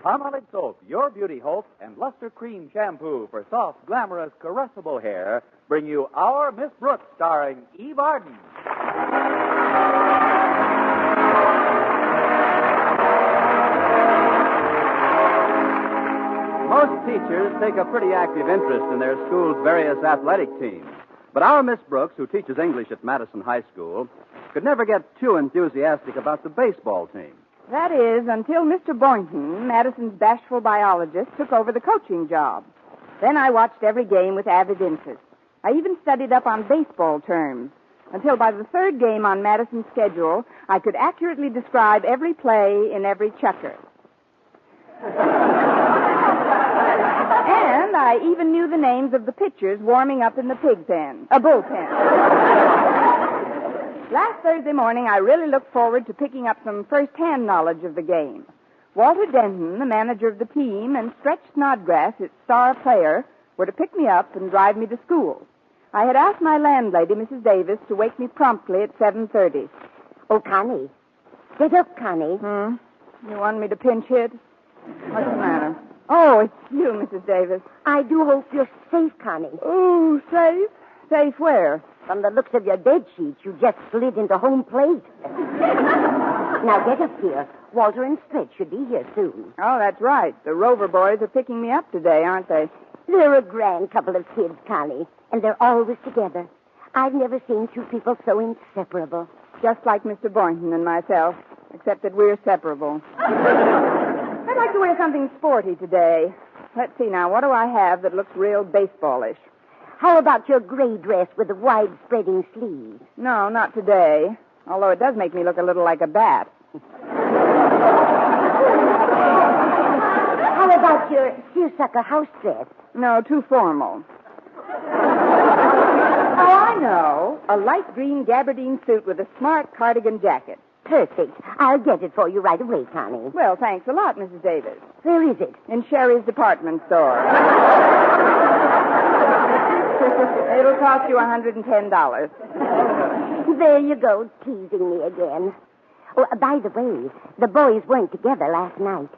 Palmolive Soap, Your Beauty Hope, and Luster Cream Shampoo for soft, glamorous, caressable hair bring you Our Miss Brooks, starring Eve Arden. Most teachers take a pretty active interest in their school's various athletic teams. But our Miss Brooks, who teaches English at Madison High School, could never get too enthusiastic about the baseball team. That is, until Mr. Boynton, Madison's bashful biologist, took over the coaching job. Then I watched every game with avid interest. I even studied up on baseball terms, until by the third game on Madison's schedule, I could accurately describe every play in every chukker. And I even knew the names of the pitchers warming up in the bullpen. Last Thursday morning, I really looked forward to picking up some first-hand knowledge of the game. Walter Denton, the manager of the team, and Stretch Snodgrass, its star player, were to pick me up and drive me to school. I had asked my landlady, Mrs. Davis, to wake me promptly at 7:30. Oh, Connie. Get up, Connie. You want me to pinch hit? What's the matter? Oh, it's you, Mrs. Davis. I do hope you're safe, Connie. Oh, safe? Safe where? From the looks of your bed sheets, you just slid into home plate. Now get up here. Walter and Stretch should be here soon. Oh, that's right. The Rover boys are picking me up today, aren't they? They're a grand couple of kids, Connie, and they're always together. I've never seen two people so inseparable. Just like Mr. Boynton and myself, except that we're separable. I'd like to wear something sporty today. Let's see now, what do I have that looks real baseballish? How about your gray dress with the wide-spreading sleeves? No, not today. Although it does make me look a little like a bat. How about your seersucker house dress? No, too formal. Oh, I know. A light green gabardine suit with a smart cardigan jacket. Perfect. I'll get it for you right away, Connie. Well, thanks a lot, Mrs. Davis. Where is it? In Sherry's department store. It'll cost you $110. There you go, teasing me again. Oh, by the way, the boys weren't together last night.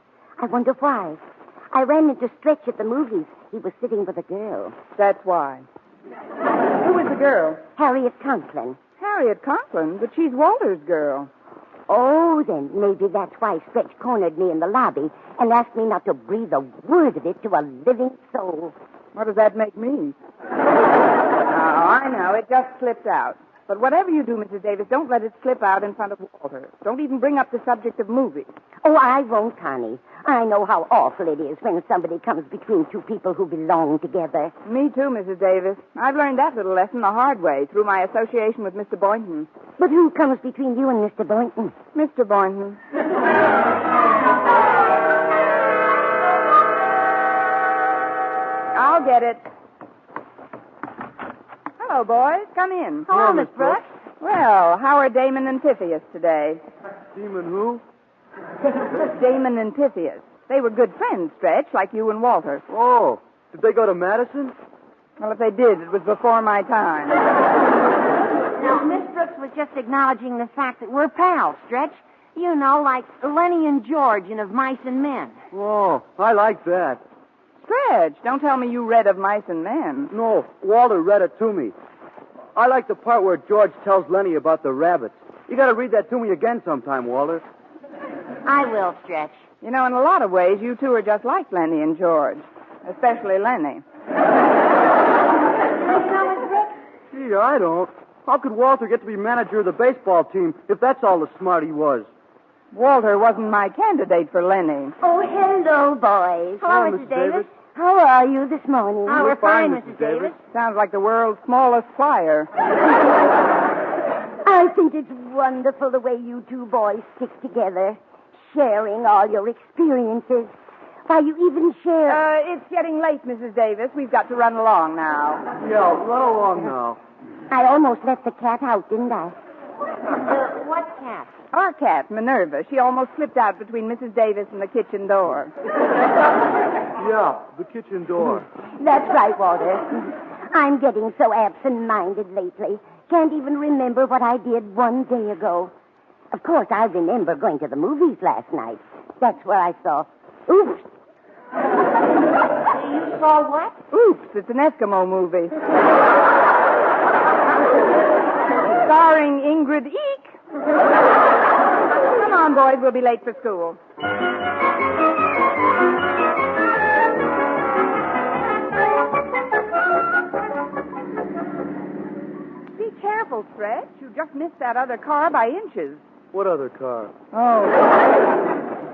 I wonder why. I ran into Stretch at the movies. He was sitting with a girl. That's why. Who was the girl? Harriet Conklin. Harriet Conklin? But she's Walter's girl. Oh, then maybe that's why Stretch cornered me in the lobby and asked me not to breathe a word of it to a living soul. What does that make me? Oh, I know. It just slipped out. But whatever you do, Mrs. Davis, don't let it slip out in front of Walter. Don't even bring up the subject of movies. Oh, I won't, Connie. I know how awful it is when somebody comes between two people who belong together. Me too, Mrs. Davis. I've learned that little lesson the hard way through my association with Mr. Boynton. But who comes between you and Mr. Boynton? Mr. Boynton. I'll get it. Hello, boys. Come in. Hello, Miss Brooks. Well, how are Damon and Pythias today? Demon who? Damon and Pythias. They were good friends, Stretch, like you and Walter. Oh, did they go to Madison? Well, if they did, it was before my time. Now, Miss Brooks was just acknowledging the fact that we're pals, Stretch. You know, like Lenny and George in Of Mice and Men. Oh, I like that. Stretch, don't tell me you read Of Mice and Men. No, Walter read it to me. I like the part where George tells Lenny about the rabbits. You got to read that to me again sometime, Walter. I will, Stretch. You know, in a lot of ways, you two are just like Lenny and George. Especially Lenny. Gee, I don't. How could Walter get to be manager of the baseball team if that's all the smart he was? Walter wasn't my candidate for Lenny. Oh, hello, boys. Hello, Mrs. Davis. How are you this morning? Oh, we're fine, Mrs. Davis. Sounds like the world's smallest choir. I think it's wonderful the way you two boys stick together, sharing all your experiences. Why, you even share... It's getting late, Mrs. Davis. We've got to run along now. Yeah, run along now. I almost let the cat out, didn't I? What cat? Our cat, Minerva, she almost slipped out between Mrs. Davis and the kitchen door. Yeah, the kitchen door. That's right, Walter. I'm getting so absent-minded lately. Can't even remember what I did one day ago. Of course, I remember going to the movies last night. That's where I saw Oops. You saw what? Oops, it's an Eskimo movie. Starring Ingrid Eek. Come on, boys, we'll be late for school. Be careful, Stretch. You just missed that other car by inches. What other car? Oh.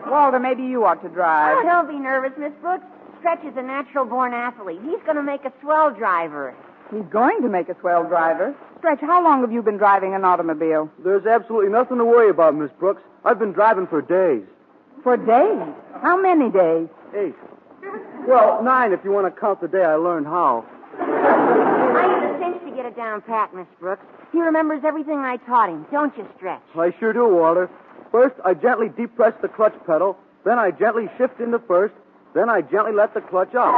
Walter, maybe you ought to drive. Oh, don't be nervous, Miss Brooks. Stretch is a natural-born athlete. He's going to make a swell driver. He's going to make a swell driver. Stretch, how long have you been driving an automobile? There's absolutely nothing to worry about, Miss Brooks. I've been driving for days. For days? How many days? 8. Well, 9 if you want to count the day I learned how. I need a cinch to get it down pat, Miss Brooks. He remembers everything I taught him, don't you, Stretch? I sure do, Walter. First, I gently depress the clutch pedal. Then I gently shift into first. Then I gently let the clutch up.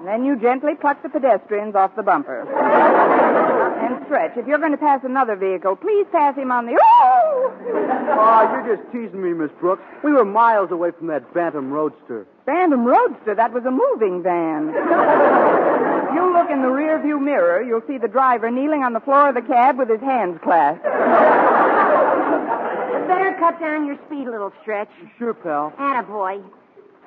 Then you gently pluck the pedestrians off the bumper. And Stretch, if you're going to pass another vehicle, please pass him on the... Oh! Oh, you're just teasing me, Miss Brooks. We were miles away from that Bantam Roadster. Bantam Roadster? That was a moving van. If you look in the rearview mirror, you'll see the driver kneeling on the floor of the cab with his hands clasped. Better cut down your speed a little, Stretch. Sure, pal. Attaboy.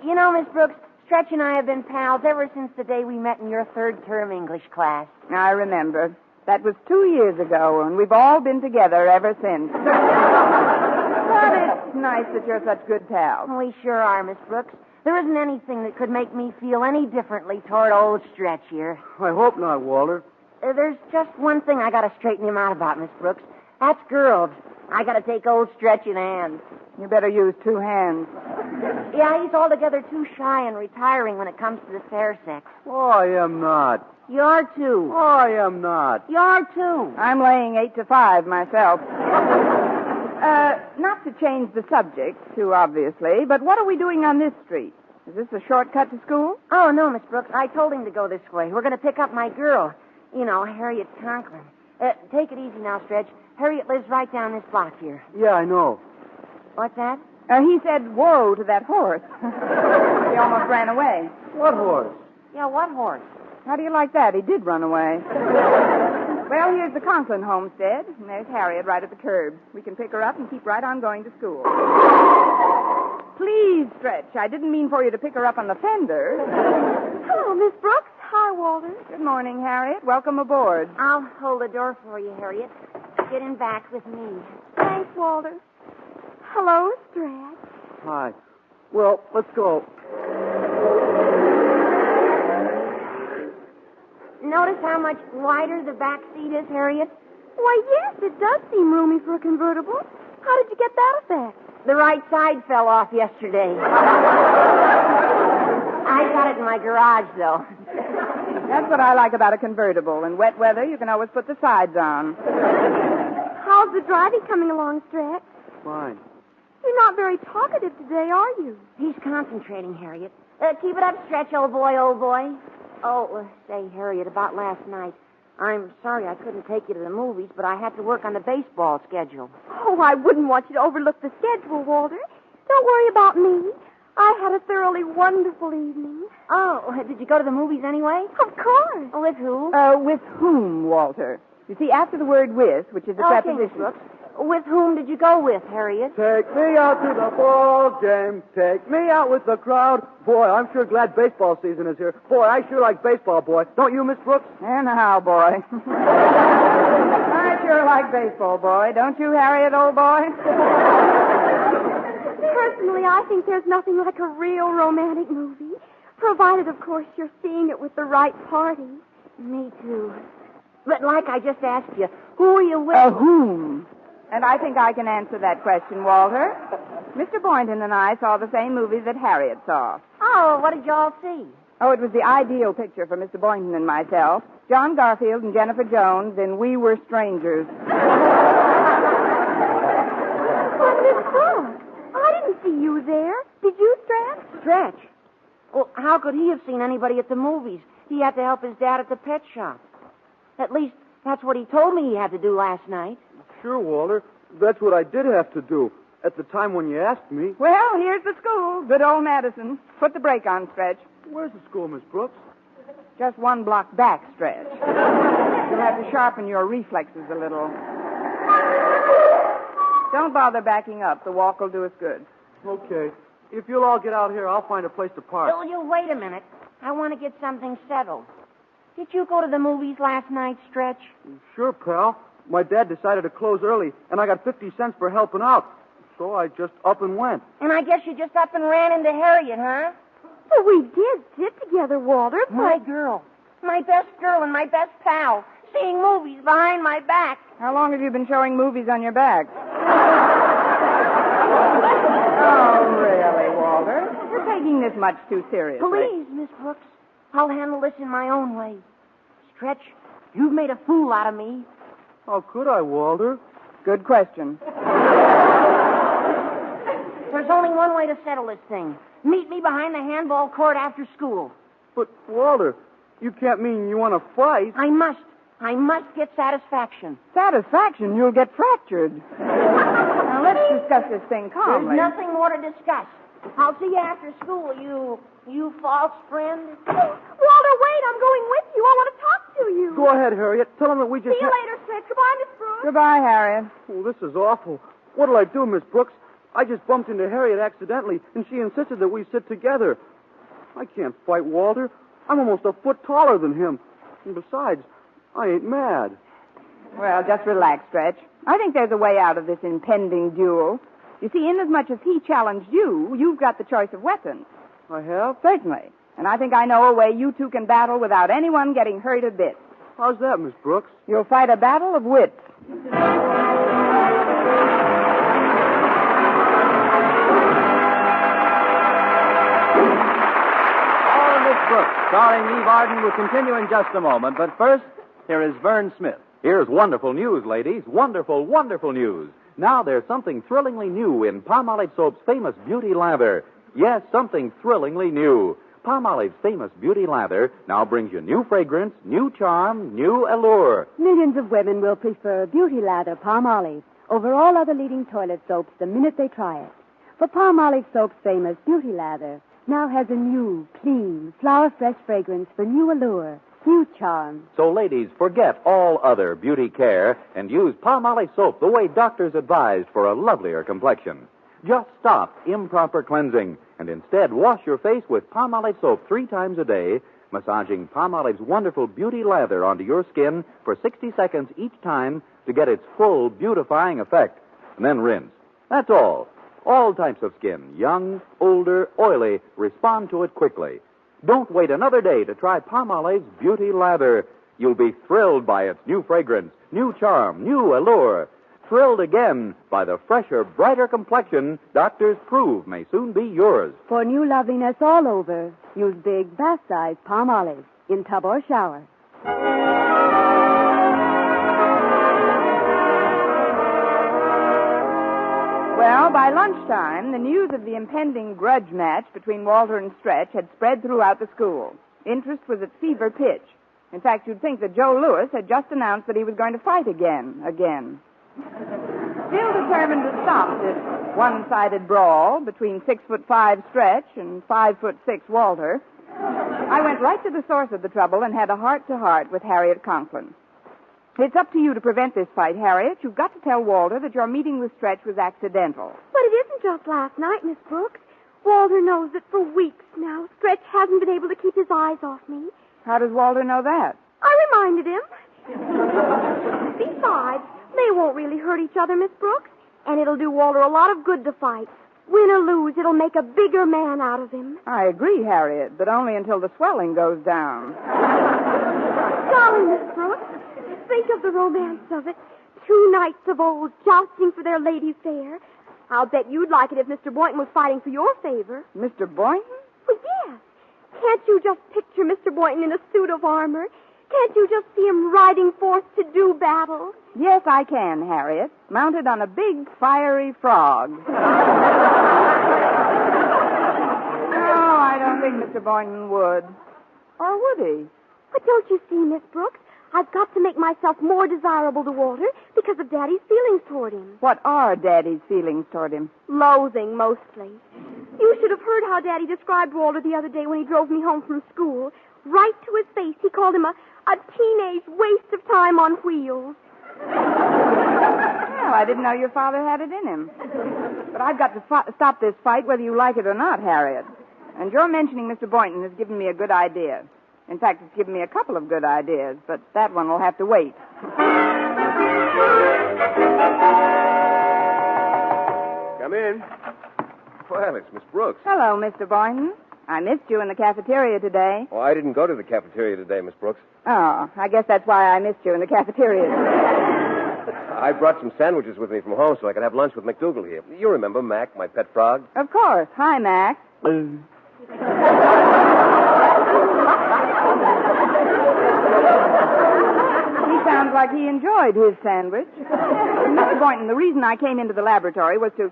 You know, Miss Brooks, Stretch and I have been pals ever since the day we met in your third-term English class. I remember. That was 2 years ago, and we've all been together ever since. But it's nice that you're such good pals. We sure are, Miss Brooks. There isn't anything that could make me feel any differently toward old Stretch here. I hope not, Walter. There's just one thing I got to straighten him out about, Miss Brooks. That's girls. I got to take old Stretch in hand. You better use 2 hands. Yeah, he's altogether too shy and retiring when it comes to the fair sex. Oh, I am not. You're too. Oh, I am not. You're too. I'm laying 8 to 5 myself. Not to change the subject too obviously, but what are we doing on this street? Is this a shortcut to school? Oh, no, Miss Brooks. I told him to go this way. We're going to pick up my girl. You know, Harriet Conklin. Take it easy now, Stretch. Harriet lives right down this block here. Yeah, I know. What's that? He said, whoa, to that horse. He almost ran away. What horse? Yeah, what horse? How do you like that? He did run away. Well, here's the Conklin homestead, and there's Harriet right at the curb. We can pick her up and keep right on going to school. Please, Stretch. I didn't mean for you to pick her up on the fender. Hello, Miss Brooks. Hi, Walter. Good morning, Harriet. Welcome aboard. I'll hold the door for you, Harriet. Get in back with me. Thanks, Walter. Hello, Stretch. Hi. Well, let's go. Notice how much wider the back seat is, Harriet? Why, yes, it does seem roomy for a convertible. How did you get that effect? The right side fell off yesterday. I got it in my garage, though. That's what I like about a convertible. In wet weather, you can always put the sides on. How's the driving coming along, Stretch? Fine. You're not very talkative today, are you? He's concentrating, Harriet. Keep it up, Stretch, old boy, old boy. Oh, say, Harriet, about last night. I'm sorry I couldn't take you to the movies, but I had to work on the baseball schedule. Oh, I wouldn't want you to overlook the schedule, Walter. Don't worry about me. I had a thoroughly wonderful evening. Oh, did you go to the movies anyway? Of course. With who? With whom, Walter? You see, after the word with, which is a Okay, Miss preposition... Brooks. With whom did you go with, Harriet? Take me out to the ball game. Take me out with the crowd. Boy, I'm sure glad baseball season is here. Boy, I sure like baseball, boy. Don't you, Miss Brooks? And how, boy? I sure like baseball, boy. Don't you, Harriet, old boy? Personally, I think there's nothing like a real romantic movie, provided, of course, you're seeing it with the right party. Me too. But like I just asked you, who are you with? Whom? And I think I can answer that question, Walter. Mr. Boynton and I saw the same movie that Harriet saw. Oh, what did y'all see? Oh, it was the ideal picture for Mr. Boynton and myself. John Garfield and Jennifer Jones in We Were Strangers. But, Miss Brooks, I didn't see you there. Did you, Stretch? Stretch? Well, how could he have seen anybody at the movies? He had to help his dad at the pet shop. At least, that's what he told me he had to do last night. Sure, Walter. That's what I did have to do. at the time when you asked me. Well, here's the school. Good old Madison. Put the brake on, Stretch. Where's the school, Miss Brooks? Just one block back, Stretch. You'll have to sharpen your reflexes a little. Don't bother backing up. The walk will do us good. Okay. If you'll all get out here, I'll find a place to park. Will you wait a minute? I want to get something settled. Did you go to the movies last night, Stretch? Sure, pal. My dad decided to close early, and I got 50 cents for helping out. So I just up and went. And I guess you just up and ran into Harriet, huh? Well, we did sit together, Walter, but... My girl. My best girl and my best pal. Seeing movies behind my back. How long have you been showing movies on your back? Oh, really, Walter? You're taking this much too seriously. Please, Miss Brooks. I'll handle this in my own way. Stretch, you've made a fool out of me. How could I, Walter? Good question. There's only one way to settle this thing. Meet me behind the handball court after school. But, Walter, you can't mean you want to fight. I must get satisfaction. Satisfaction? You'll get fractured. Now, let's discuss this thing calmly. There's nothing more to discuss. I'll see you after school, you false friend. Walter, wait, I'm going with you. I want to talk to you. Go ahead, Harriet. Tell them that we just... See you later, Stretch. Goodbye, Miss Brooks. Goodbye, Harriet. Oh, this is awful. What'll I do, Miss Brooks? I just bumped into Harriet accidentally, and she insisted that we sit together. I can't fight Walter. I'm almost a foot taller than him. And besides, I ain't mad. Well, just relax, Stretch. I think there's a way out of this impending duel. You see, inasmuch as he challenged you, you've got the choice of weapons. I have? Certainly. And I think I know a way you two can battle without anyone getting hurt a bit. How's that, Miss Brooks? You'll fight a battle of wits. Brooks, starring Eve Arden, will continue in just a moment. But first, here is Vern Smith. Here's wonderful news, ladies. Wonderful, wonderful news. Now there's something thrillingly new in Palmolive Soap's famous beauty lather. Yes, something thrillingly new. Palmolive's famous beauty lather now brings you new fragrance, new charm, new allure. Millions of women will prefer Beauty Lather Palmolive over all other leading toilet soaps the minute they try it. For Palmolive Soap's famous Beauty Lather now has a new, clean, flower-fresh fragrance for new allure, new charm. So, ladies, forget all other beauty care and use Palmolive Soap the way doctors advised for a lovelier complexion. Just stop improper cleansing and instead wash your face with Palmolive Soap 3 times a day, massaging Palmolive's wonderful beauty lather onto your skin for 60 seconds each time to get its full beautifying effect. And then rinse. That's all. All types of skin, young, older, oily, respond to it quickly. Don't wait another day to try Palmolive's beauty lather. You'll be thrilled by its new fragrance, new charm, new allure. Thrilled again by the fresher, brighter complexion doctors prove may soon be yours. For new loveliness all over, use big bath-size Palmolive in tub or shower. Well, by lunchtime, the news of the impending grudge match between Walter and Stretch had spread throughout the school. Interest was at fever pitch. In fact, you'd think that Joe Lewis had just announced that he was going to fight again. Still determined to stop this one-sided brawl between 6'5" Stretch and 5'6" Walter, I went right to the source of the trouble and had a heart-to-heart with Harriet Conklin. It's up to you to prevent this fight, Harriet. You've got to tell Walter that your meeting with Stretch was accidental. But it isn't just last night, Miss Brooks. Walter knows that for weeks now, Stretch hasn't been able to keep his eyes off me. How does Walter know that? I reminded him. Besides, they won't really hurt each other, Miss Brooks. And it'll do Walter a lot of good to fight. Win or lose, it'll make a bigger man out of him. I agree, Harriet, but only until the swelling goes down. Darling Miss Brooks, think of the romance of it. 2 knights of old jousting for their lady fair. I'll bet you'd like it if Mr. Boynton was fighting for your favor. Mr. Boynton? Well, yes. Can't you just picture Mr. Boynton in a suit of armor? Can't you just see him riding forth to do battle? Yes, I can, Harriet. Mounted on a big, fiery frog. No, I don't think Mr. Boynton would. Or would he? But don't you see, Miss Brooks? I've got to make myself more desirable to Walter because of Daddy's feelings toward him. What are Daddy's feelings toward him? Loathing, mostly. You should have heard how Daddy described Walter the other day when he drove me home from school. Right to his face, he called him a teenage waste of time on wheels. Well, I didn't know your father had it in him. But I've got to stop this fight whether you like it or not, Harriet. And your mentioning Mr. Boynton has given me a good idea. In fact, it's given me a couple of good ideas, but that one will have to wait. Come in. Well, it's Miss Brooks. Hello, Mr. Boynton. I missed you in the cafeteria today. Oh, I didn't go to the cafeteria today, Miss Brooks. Oh, I guess that's why I missed you in the cafeteria today. I brought some sandwiches with me from home so I could have lunch with McDougal here. You remember Mac, my pet frog? Of course. Hi, Mac. He sounds like he enjoyed his sandwich. Mr. Boynton, the reason I came into the laboratory was to...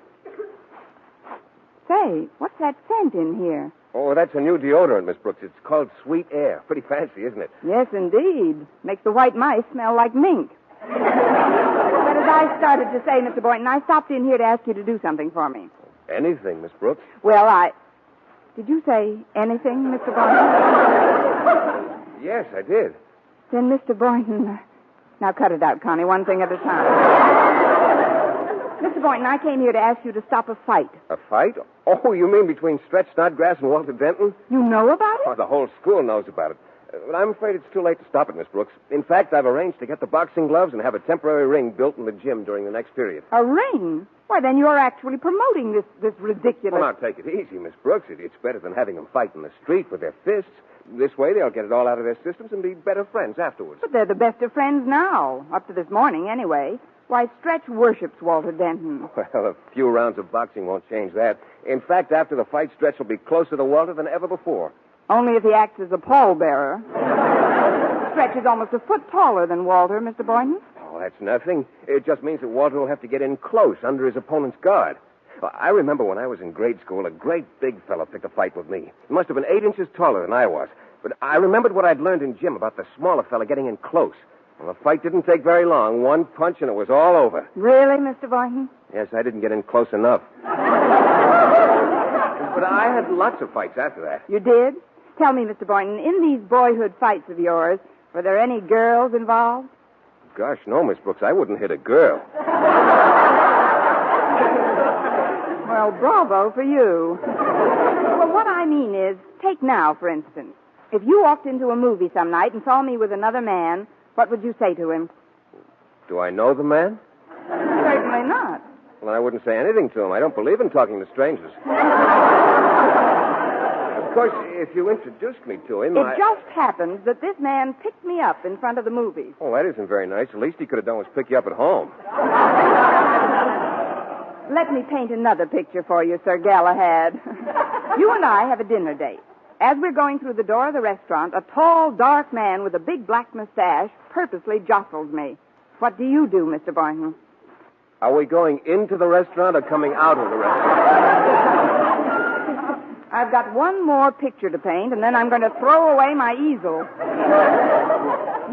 Say, what's that scent in here? Oh, that's a new deodorant, Miss Brooks. It's called Sweet Air. Pretty fancy, isn't it? Yes, indeed. Makes the white mice smell like mink. But as I started to say, Mr. Boynton, I stopped in here to ask you to do something for me. Anything, Miss Brooks? Well, Did you say anything, Mr. Boynton? Yes, I did. Then, Mr. Boynton... Now, cut it out, Connie, one thing at a time. Mr. Boynton, I came here to ask you to stop a fight. A fight? Oh, you mean between Stretch Snodgrass and Walter Denton? You know about it? Oh, the whole school knows about it. But I'm afraid it's too late to stop it, Miss Brooks. In fact, I've arranged to get the boxing gloves and have a temporary ring built in the gym during the next period. A ring? Why, then you're actually promoting this ridiculous... Well, now, take it easy, Miss Brooks. It's better than having them fight in the street with their fists. This way, they'll get it all out of their systems and be better friends afterwards. But they're the best of friends now, up to this morning, anyway. Why, Stretch worships Walter Denton. Well, a few rounds of boxing won't change that. In fact, after the fight, Stretch will be closer to Walter than ever before. Only if he acts as a pallbearer. Stretch is almost a foot taller than Walter, Mr. Boynton. Oh, that's nothing. It just means that Walter will have to get in close under his opponent's guard. Well, I remember when I was in grade school, a great big fellow picked a fight with me. He must have been 8 inches taller than I was. But I remembered what I'd learned in gym about the smaller fella getting in close. Well, the fight didn't take very long. One punch and it was all over. Really, Mr. Boynton? Yes, I didn't get in close enough. But I had lots of fights after that. You did? Tell me, Mr. Boynton, in these boyhood fights of yours, were there any girls involved? Gosh, no, Miss Brooks. I wouldn't hit a girl. Well, bravo for you. Well, what I mean is, take now, for instance. If you walked into a movie some night and saw me with another man, what would you say to him? Do I know the man? Certainly not. Well, I wouldn't say anything to him. I don't believe in talking to strangers. Of course, if you introduced me to him, It just happens that this man picked me up in front of the movies. Oh, that isn't very nice. The least he could have done was pick you up at home. Let me paint another picture for you, Sir Galahad. You and I have a dinner date. As we're going through the door of the restaurant, a tall, dark man with a big black mustache purposely jostles me. What do you do, Mr. Boynton? Are we going into the restaurant or coming out of the restaurant? I've got one more picture to paint, and then I'm going to throw away my easel.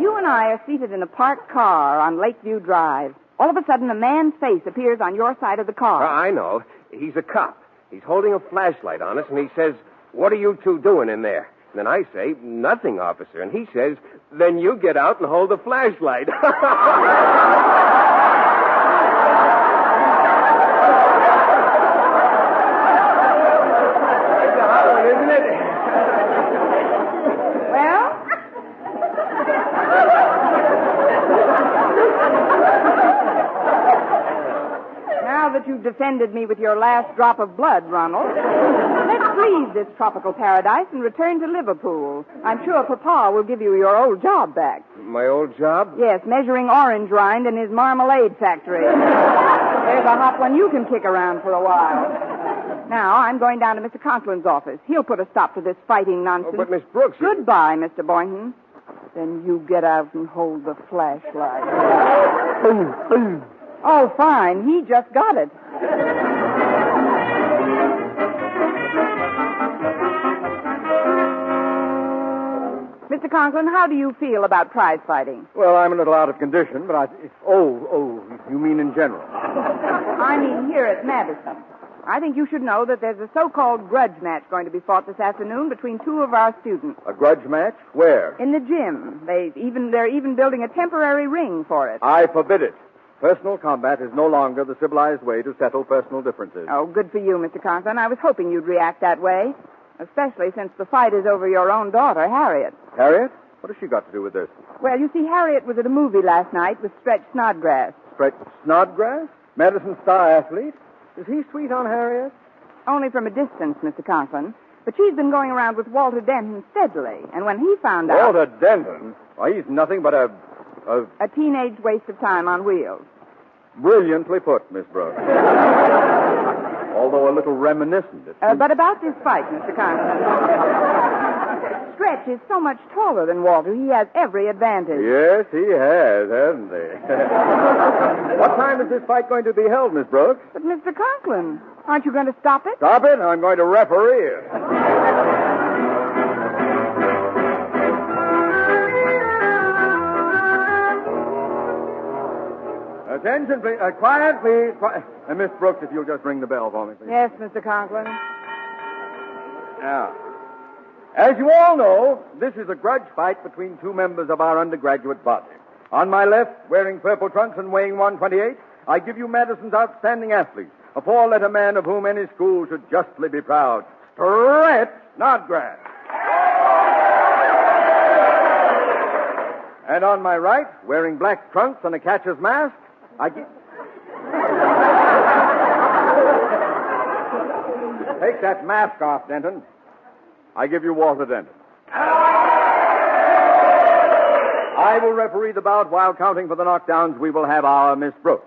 You and I are seated in a parked car on Lakeview Drive. All of a sudden, a man's face appears on your side of the car. I know. He's a cop. He's holding a flashlight on us, and he says, "What are you two doing in there?" And then I say, "Nothing, officer." And he says, "Then you get out and hold the flashlight." That's a hot one, isn't it? Well? Now that you've defended me with your last drop of blood, Ronald, let's leave this tropical paradise and return to Liverpool. I'm sure Papa will give you your old job back. My old job? Yes, measuring orange rind in his marmalade factory. There's a hot one you can kick around for a while. Now, I'm going down to Mr. Conklin's office. He'll put a stop to this fighting nonsense. Oh, but Miss Brooks... Goodbye, Mr. Boynton. Then you get out and hold the flashlight. Oh, fine. He just got it. Mr. Mr. Conklin, how do you feel about prize fighting? Well, I'm a little out of condition, but you mean in general? I mean here at Madison. I think you should know that there's a so-called grudge match going to be fought this afternoon between two of our students. A grudge match? Where? In the gym. They're even building a temporary ring for it. I forbid it. Personal combat is no longer the civilized way to settle personal differences. Oh, good for you, Mr. Conklin. I was hoping you'd react that way, especially since the fight is over your own daughter, Harriet. Harriet? What has she got to do with this? Well, you see, Harriet was at a movie last night with Stretch Snodgrass. Stretch Snodgrass? Madison star athlete? Is he sweet on Harriet? Only from a distance, Mr. Conklin. But she's been going around with Walter Denton steadily, and when he found out... Walter Denton? Why, he's nothing but a teenage waste of time on wheels. Brilliantly put, Miss Brooks. Although a little reminiscent. But about this fight, Mr. Conklin. Stretch is so much taller than Walter, he has every advantage. Yes, he has, hasn't he? What time is this fight going to be held, Miss Brooks? But, Mr. Conklin, aren't you going to stop it? Stop it? I'm going to referee it. Attention, please. Quiet, please. Miss Brooks, if you'll just ring the bell for me, please. Yes, Mr. Conklin. Now, as you all know, this is a grudge fight between two members of our undergraduate body. On my left, wearing purple trunks and weighing 128, I give you Madison's outstanding athlete, a four-letter man of whom any school should justly be proud. Stretch Snodgrass. And on my right, wearing black trunks and a catcher's mask, I give... Take that mask off, Denton. I give you Walter Denton. I will referee the bout while counting for the knockdowns. We will have our Miss Brooks.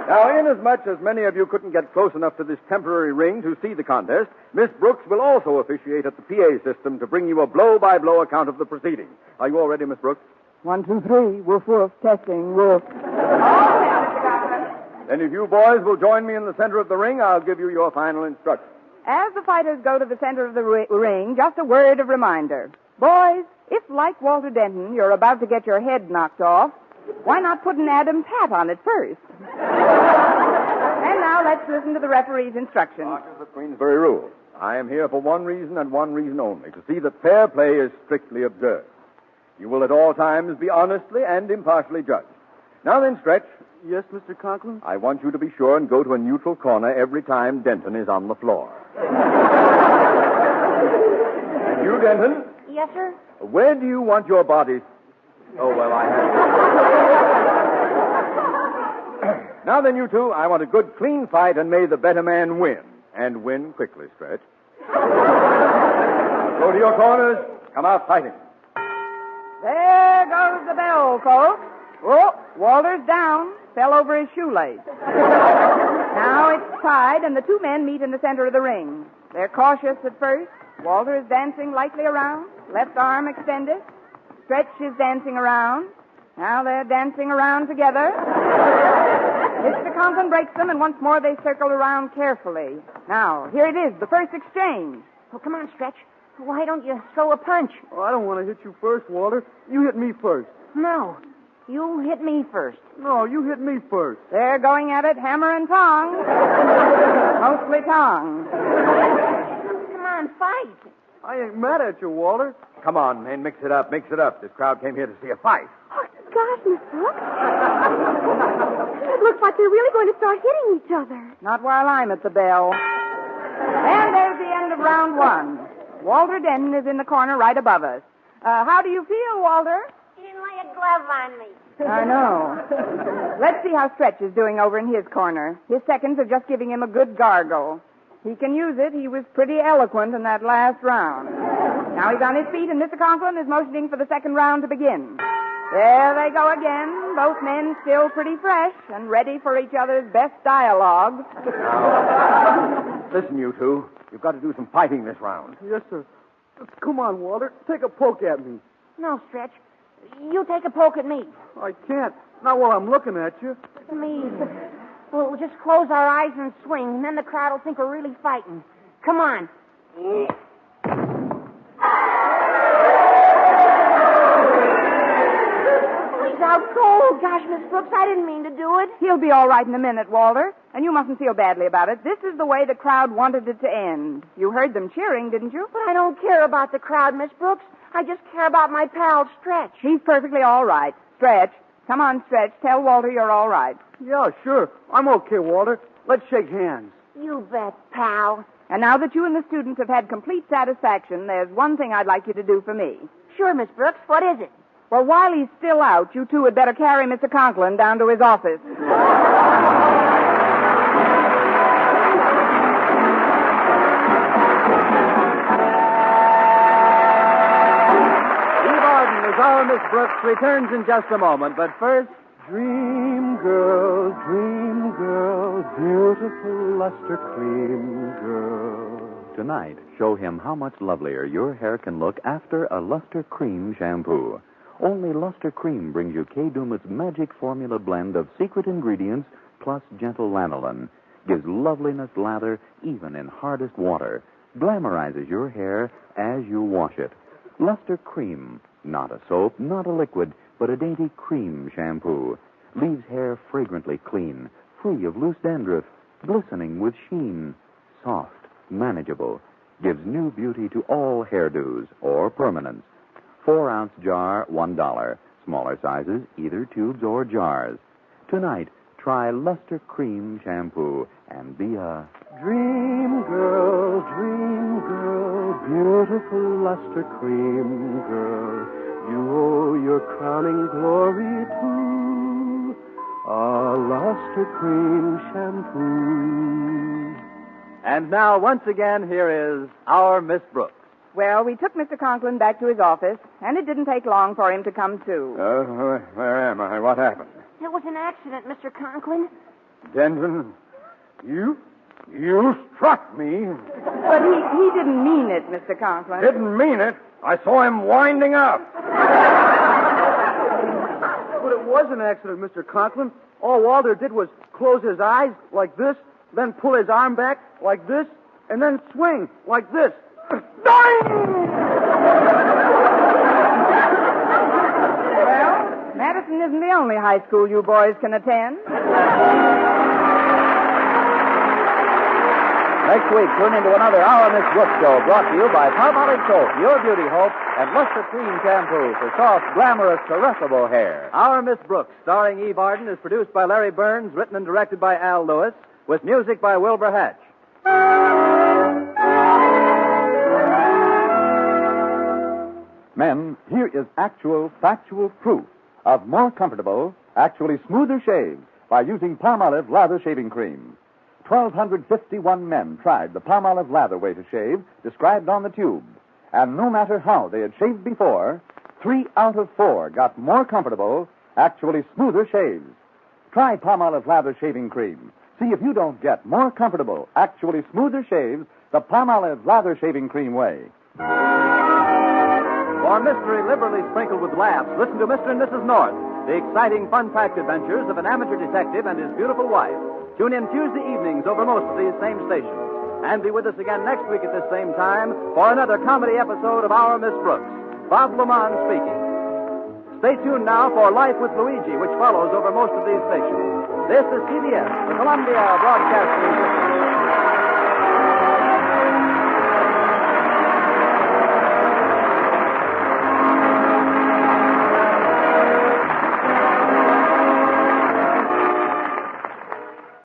Now, inasmuch as many of you couldn't get close enough to this temporary ring to see the contest, Miss Brooks will also officiate at the PA system to bring you a blow-by-blow account of the proceedings. Are you all ready, Miss Brooks? 1, 2, 3. Woof, woof. Testing. Woof. Then if you boys will join me in the center of the ring, I'll give you your final instructions. As the fighters go to the center of the ring, just a word of reminder. Boys, if, like Walter Denton, you're about to get your head knocked off, why not put an Adam's hat on it first? And now let's listen to the referee's instructions. Mark the Queensbury rule. I am here for one reason and one reason only, to see that fair play is strictly observed. You will at all times be honestly and impartially judged. Now then, Stretch. Yes, Mr. Conklin? I want you to be sure and go to a neutral corner every time Denton is on the floor. And you, Denton? Yes, sir? Where do you want your body? Oh, well, I have. Now then, you two, I want a good, clean fight, and may the better man win. And win quickly, Stretch. Go to your corners. Come out fighting. There goes the bell, folks. Oh, Walter's down. Fell over his shoelace. Now it's tied, and the two men meet in the center of the ring. They're cautious at first. Walter is dancing lightly around, left arm extended. Stretch is dancing around. Now they're dancing around together. Mr. Conklin breaks them, and once more they circle around carefully. Now, here it is, the first exchange. Oh, come on, Stretch. Why don't you throw a punch? Oh, I don't want to hit you first, Walter. You hit me first. No. You hit me first. No, you hit me first. They're going at it hammer and tong. Mostly tong. Come on, fight. I ain't mad at you, Walter. Come on, man, mix it up, mix it up. This crowd came here to see a fight. Oh, gosh, Miss Brooks. It looks like they're really going to start hitting each other. Not while I'm at the bell. And there's the end of round one. Walter Denton is in the corner right above us. How do you feel, Walter? You didn't lay a glove on me. I know. Let's see how Stretch is doing over in his corner. His seconds are just giving him a good gargle. He can use it. He was pretty eloquent in that last round. Now he's on his feet, and Mr. Conklin is motioning for the second round to begin. There they go again, both men still pretty fresh and ready for each other's best dialogue. Listen, you two. You've got to do some fighting this round. Yes, sir. Come on, Walter. Take a poke at me. No, Stretch. You take a poke at me. I can't. Not while I'm looking at you. Please. We'll just close our eyes and swing, and then the crowd will think we're really fighting. Come on. Oh, gosh, Miss Brooks, I didn't mean to do it. He'll be all right in a minute, Walter. And you mustn't feel badly about it. This is the way the crowd wanted it to end. You heard them cheering, didn't you? But I don't care about the crowd, Miss Brooks. I just care about my pal, Stretch. He's perfectly all right. Stretch. Come on, Stretch. Tell Walter you're all right. Yeah, sure. I'm okay, Walter. Let's shake hands. You bet, pal. And now that you and the students have had complete satisfaction, there's one thing I'd like you to do for me. Sure, Miss Brooks. What is it? Well, while he's still out, you two had better carry Mr. Conklin down to his office. Our Miss Brooks returns in just a moment, but first... Dream girl, beautiful luster cream girl. Tonight, show him how much lovelier your hair can look after a Luster Cream shampoo. Only Luster Cream brings you Kay Daumit's magic formula blend of secret ingredients plus gentle lanolin. Gives loveliness lather even in hardest water. Glamorizes your hair as you wash it. Luster Cream. Not a soap, not a liquid, but a dainty cream shampoo. Leaves hair fragrantly clean, free of loose dandruff, glistening with sheen. Soft, manageable. Gives new beauty to all hairdos or permanents. 4-ounce jar, $1. Smaller sizes, either tubes or jars. Tonight, try Luster Cream shampoo and be a... Dream girl, beautiful luster cream girl. You owe your crowning glory to a luster cream shampoo. And now, once again, here is our Miss Brooks. Well, we took Mr. Conklin back to his office, and it didn't take long for him to come to. Where am I? What happened? It was an accident, Mr. Conklin. Denton, you struck me. But he didn't mean it, Mr. Conklin. Didn't mean it. I saw him winding up. But it was an accident, Mr. Conklin. All Walter did was close his eyes like this, then pull his arm back like this, and then swing like this. Well, Madison isn't the only high school you boys can attend. Next week, tune into another Our Miss Brooks show brought to you by Palmolive Soap, Your Beauty Hope, and Luster Cream Shampoo for soft, glamorous, caressable hair. Our Miss Brooks, starring Eve Arden, is produced by Larry Burns, written and directed by Al Lewis, with music by Wilbur Hatch. Men, here is actual, factual proof of more comfortable, actually smoother shave by using Palmolive Lather Shaving Cream. 1,251 men tried the Palmolive Lather way to shave described on the tube. And no matter how they had shaved before, 3 out of 4 got more comfortable, actually smoother shaves. Try Palmolive Lather Shaving Cream. See if you don't get more comfortable, actually smoother shaves the Palmolive Lather Shaving Cream way. For mystery liberally sprinkled with laughs, listen to Mr. and Mrs. North, the exciting, fun-packed adventures of an amateur detective and his beautiful wife. Tune in Tuesday evenings over most of these same stations. And be with us again next week at this same time for another comedy episode of Our Miss Brooks. Bob Lamont speaking. Stay tuned now for Life with Luigi, which follows over most of these stations. This is CBS, the Columbia Broadcasting System.